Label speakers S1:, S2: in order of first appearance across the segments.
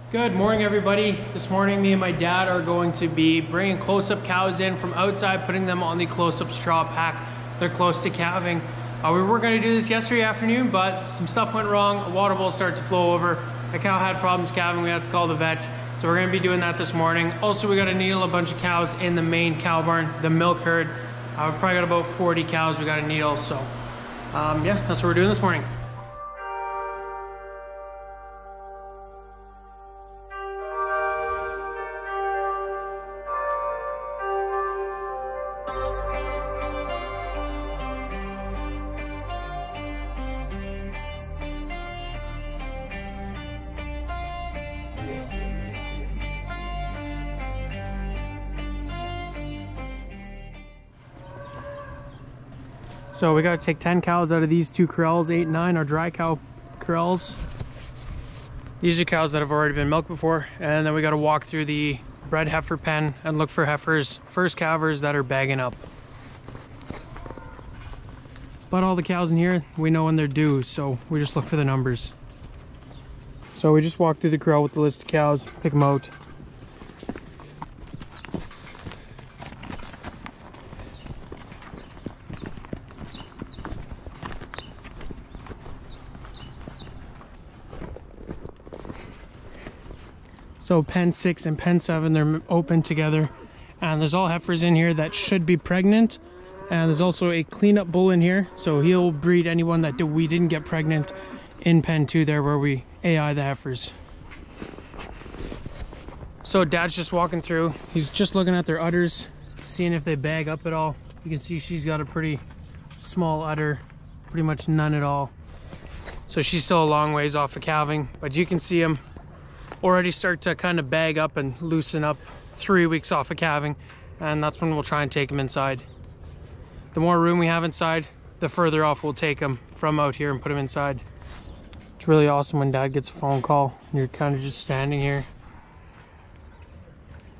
S1: Good morning, everybody. This morning, me and my dad are going to be bringing close-up cows in from outside, putting them on the close-up straw pack. They're close to calving. We were going to do this yesterday afternoon, but some stuff went wrong. A water bowl started to flow over. The cow had problems calving. We had to call the vet. So we're going to be doing that this morning. Also, we got to needle a bunch of cows in the main cow barn, the milk herd. We've probably got about 40 cows we got to needle. So yeah, that's what we're doing this morning. So we got to take 10 cows out of these two corrals. 8 and 9 are dry cow corrals. These are cows that have already been milked before. And then we got to walk through the bred heifer pen and look for heifers, first calvers that are bagging up. But all the cows in here, we know when they're due, so we just look for the numbers. So we just walk through the corral with the list of cows, pick them out. So pen 6 and pen 7, they're open together. And there's all heifers in here that should be pregnant. And there's also a cleanup bull in here. So he'll breed anyone that we didn't get pregnant in pen 2 there where we AI the heifers. So Dad's just walking through. He's just looking at their udders, seeing if they bag up at all. You can see she's got a pretty small udder, pretty much none at all. So she's still a long ways off of calving, but you can see them already start to kind of bag up and loosen up 3 weeks off of calving, and that's when we'll try and take them inside. The more room we have inside, the further off we'll take them from out here and put them inside. It's really awesome when Dad gets a phone call and you're kind of just standing here,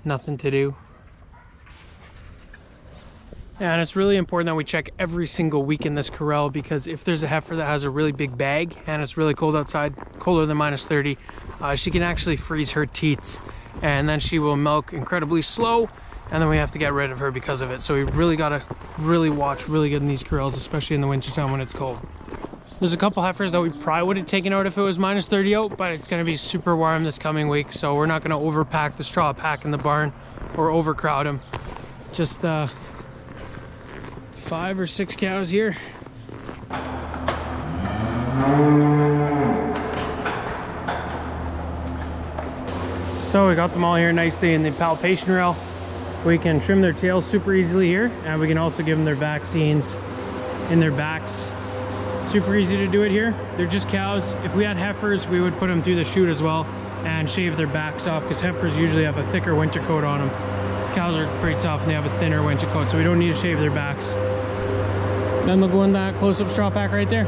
S1: nothing to do. And it's really important that we check every single week in this corral, because if there's a heifer that has a really big bag and it's really cold outside, colder than -30, she can actually freeze her teats, and then she will milk incredibly slow, and then we have to get rid of her because of it. So we really got to watch really good in these corrals, especially in the wintertime when it's cold. There's a couple heifers that we probably would have taken out if it was -30 out, but it's going to be super warm this coming week, so we're not going to overpack the straw pack in the barn or overcrowd them. Just 5 or 6 cows here. So we got them all here nicely in the palpation rail. We can trim their tails super easily here, and we can also give them their vaccines in their backs. Super easy to do it here. They're just cows. If we had heifers, we would put them through the chute as well and shave their backs off, because heifers usually have a thicker winter coat on them. Cows are pretty tough and they have a thinner winter coat, so we don't need to shave their backs. Then they'll go in that close-up straw pack right there.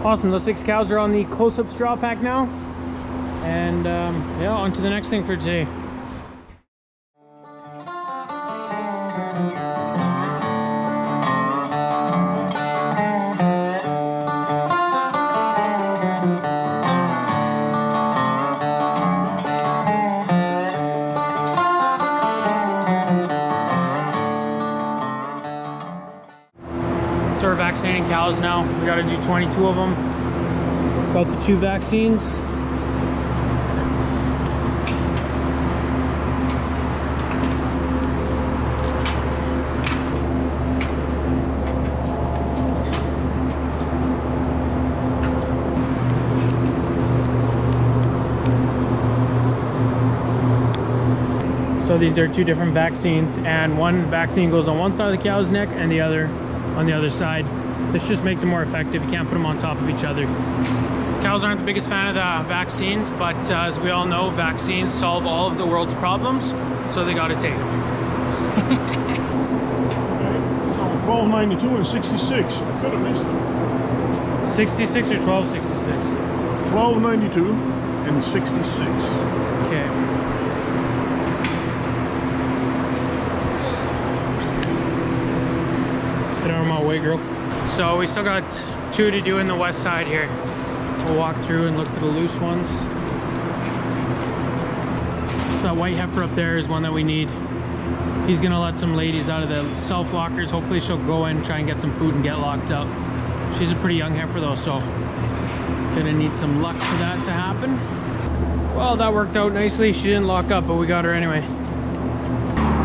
S1: Awesome, those 6 cows are on the close-up straw pack now. And yeah, on to the next thing for today. So we're vaccinating cows now. We got to do 22 of them. Got the 2 vaccines. So these are 2 different vaccines, and one vaccine goes on one side of the cow's neck and the other on the other side. This just makes it more effective. You can't put them on top of each other. Cows aren't the biggest fan of the vaccines, but as we all know, vaccines solve all of the world's problems, so they gotta take them.
S2: $12.92 and 66. I could have missed them.
S1: 66 or 12.66?
S2: $12.92 and 66.
S1: Okay. Get out of my way, girl. So we still got 2 to do in the west side here. We'll walk through and look for the loose ones. So that white heifer up there is one that we need. He's gonna let some ladies out of the self lockers. Hopefully she'll go in, try and get some food and get locked up. She's a pretty young heifer though, so gonna need some luck for that to happen. Well, that worked out nicely. She didn't lock up, but we got her anyway.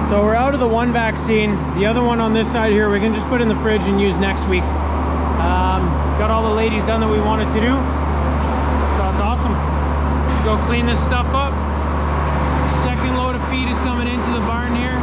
S1: So we're out of the one vaccine. The other one on this side here, we can just put in the fridge and use next week. Got all the ladies done that we wanted to do. So it's awesome. Go clean this stuff up. Second load of feed is coming into the barn here.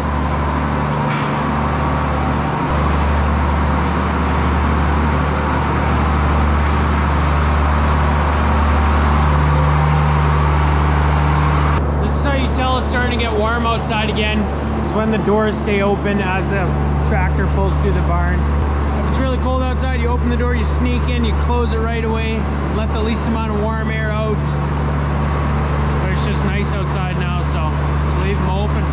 S1: This is how you tell it's starting to get warm outside again. It's when the doors stay open as the tractor pulls through the barn. If it's really cold outside, you open the door, you sneak in, you close it right away, let the least amount of warm air out. But it's just nice outside now, so just leave them open.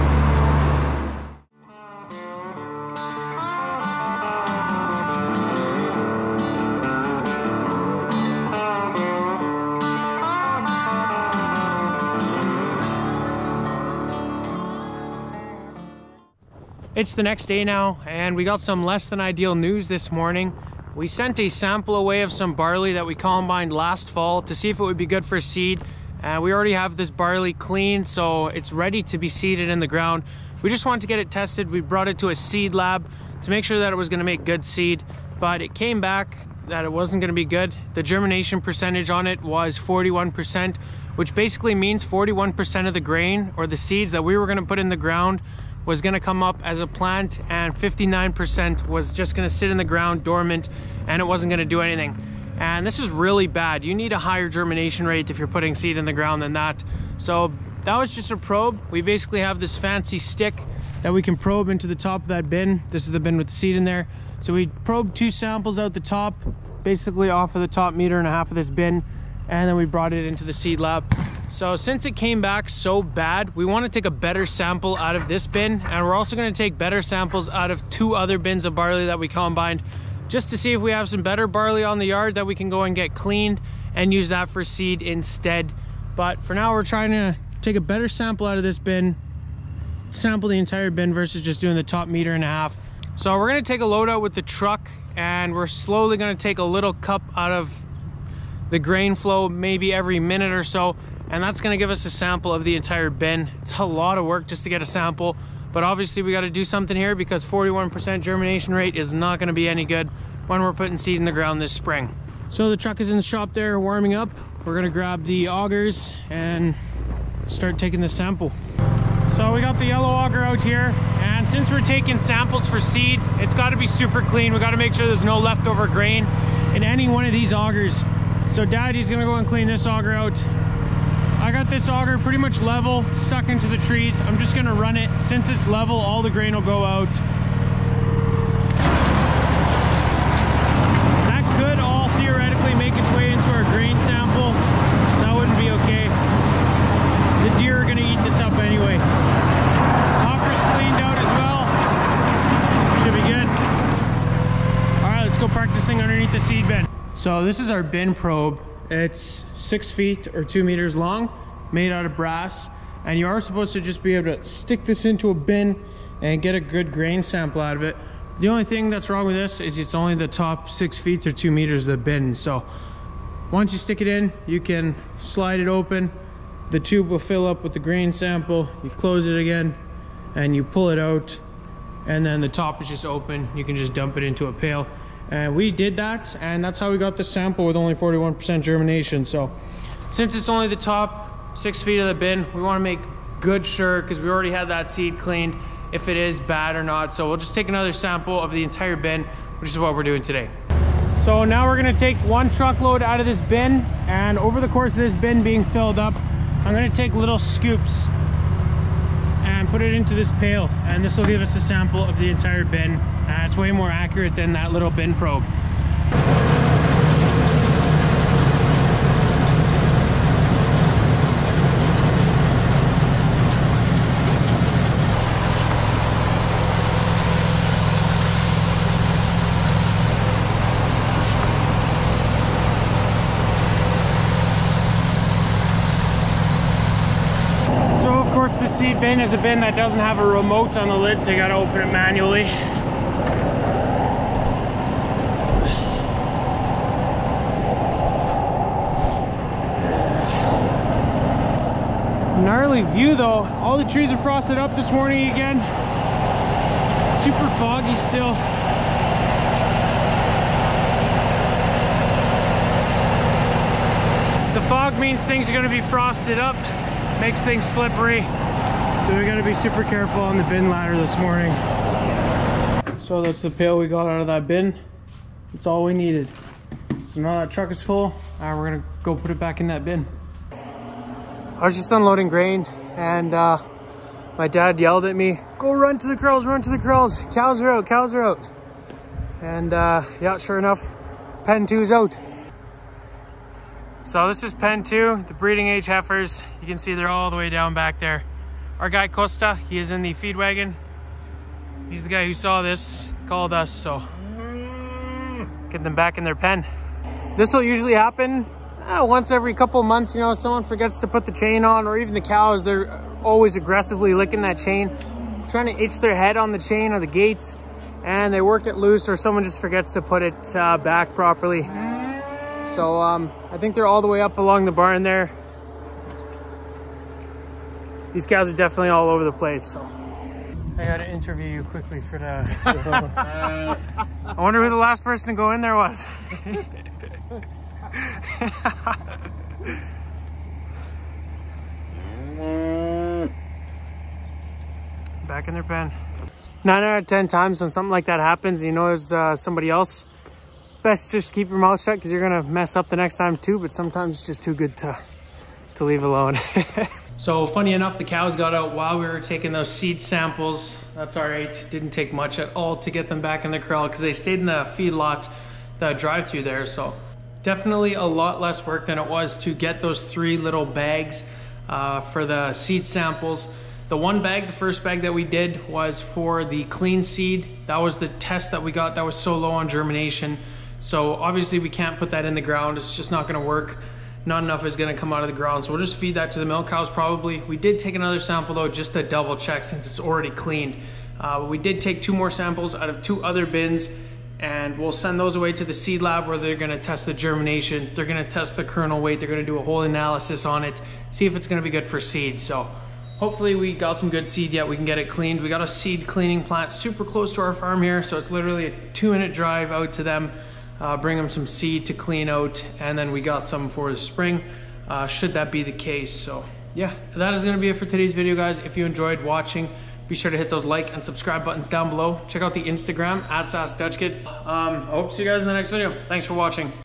S1: It's the next day now, and we got some less than ideal news this morning. We sent a sample away of some barley that we combined last fall to see if it would be good for seed. We already have this barley cleaned, so it's ready to be seeded in the ground. We just wanted to get it tested. We brought it to a seed lab to make sure that it was going to make good seed, but it came back that it wasn't going to be good. The germination percentage on it was 41%, which basically means 41% of the grain or the seeds that we were going to put in the ground was going to come up as a plant, and 59% was just going to sit in the ground dormant and it wasn't going to do anything. And this is really bad. You need a higher germination rate if you're putting seed in the ground than that. So that was just a probe. We basically have this fancy stick that we can probe into the top of that bin. This is the bin with the seed in there. So we probed 2 samples out the top, basically off of the top 1.5 meters of this bin, and then we brought it into the seed lab. So since it came back so bad, we want to take a better sample out of this bin, and we're also going to take better samples out of 2 other bins of barley that we combined, just to see if we have some better barley on the yard that we can go and get cleaned and use that for seed instead. But for now, we're trying to take a better sample out of this bin, sample the entire bin versus just doing the top 1.5 meters. So we're going to take a load out with the truck, and we're slowly going to take a little cup out of the grain flow maybe every minute or so, and that's going to give us a sample of the entire bin. It's a lot of work just to get a sample, but obviously we got to do something here because 41% germination rate is not going to be any good when we're putting seed in the ground this spring. So the truck is in the shop there warming up. We're going to grab the augers and start taking the sample. So we got the yellow auger out here, and since we're taking samples for seed, it's got to be super clean. We got to make sure there's no leftover grain in any one of these augers. So Daddy's gonna go and clean this auger out. I got this auger pretty much level, stuck into the trees. I'm just gonna run it. Since it's level, all the grain will go out. That could all theoretically make its way into our grain sample. That wouldn't be okay. The deer are gonna eat this up anyway. Hopper's cleaned out as well. Should be good. All right, let's go park this thing underneath the seed bin. So this is our bin probe. It's 6 feet or 2 meters long, made out of brass, and you are supposed to just be able to stick this into a bin and get a good grain sample out of it. The only thing that's wrong with this is it's only the top 6 feet or 2 meters of the bin. So once you stick it in, you can slide it open, the tube will fill up with the grain sample, you close it again and you pull it out, and then the top is just open. You can just dump it into a pail. And we did that, and that's how we got the sample with only 41% germination. So since it's only the top 6 feet of the bin, we want to make good sure, because we already had that seed cleaned, if it is bad or not. So we'll just take another sample of the entire bin, which is what we're doing today. So now we're gonna take 1 truckload out of this bin, and over the course of this bin being filled up, I'm gonna take little scoops and put it into this pail, and this will give us a sample of the entire bin. It's way more accurate than that little bin probe. The seed bin is a bin that doesn't have a remote on the lid, so you got to open it manually. Gnarly view though. All the trees are frosted up this morning again. Super foggy still. The fog means things are going to be frosted up. Makes things slippery, so we gotta be super careful on the bin ladder this morning. So that's the pail we got out of that bin. That's all we needed. So now that truck is full, we're gonna go put it back in that bin. I was just unloading grain, and my dad yelled at me, "Go run to the corrals, run to the corrals. Cows are out, cows are out." And yeah, sure enough, pen 2's out. So this is pen 2, the breeding age heifers. You can see they're all the way down back there. Our guy Costa, he is in the feed wagon. He's the guy who saw this, called us, so get them back in their pen. This will usually happen once every couple of months. You know, someone forgets to put the chain on, or even the cows, they're always aggressively licking that chain, trying to itch their head on the chain or the gates, and they work it loose, or someone just forgets to put it back properly. So I think they're all the way up along the barn there. These cows are definitely all over the place. So I gotta interview you quickly for the I wonder who the last person to go in there was. Back in their pen. 9 out of 10 times when something like that happens, you know there's somebody else, best just keep your mouth shut, because you're gonna mess up the next time too, but sometimes it's just too good to leave alone. So funny enough, the cows got out while we were taking those seed samples. That's all right, didn't take much at all to get them back in the corral, because they stayed in the feedlot, the drive-through there. So definitely a lot less work than it was to get those 3 little bags for the seed samples. The one bag, the first bag that we did, was for the clean seed. That was the test that we got that was so low on germination. So obviously we can't put that in the ground. It's just not gonna work. Not enough is gonna come out of the ground. So we'll just feed that to the milk cows probably. We did take another sample though, just to double check since it's already cleaned. We did take 2 more samples out of 2 other bins, and we'll send those away to the seed lab where they're gonna test the germination. They're gonna test the kernel weight. They're gonna do a whole analysis on it, see if it's gonna be good for seed. So hopefully we got some good seed yet. We can get it cleaned. We got a seed cleaning plant super close to our farm here. So it's literally a 2-minute drive out to them. Bring them some seed to clean out, and then we got some for the spring, should that be the case. So yeah, that is going to be it for today's video, guys. If you enjoyed watching, be sure to hit those like and subscribe buttons down below. Check out the Instagram @SaskDutchKid. I hope to see you guys in the next video. Thanks for watching.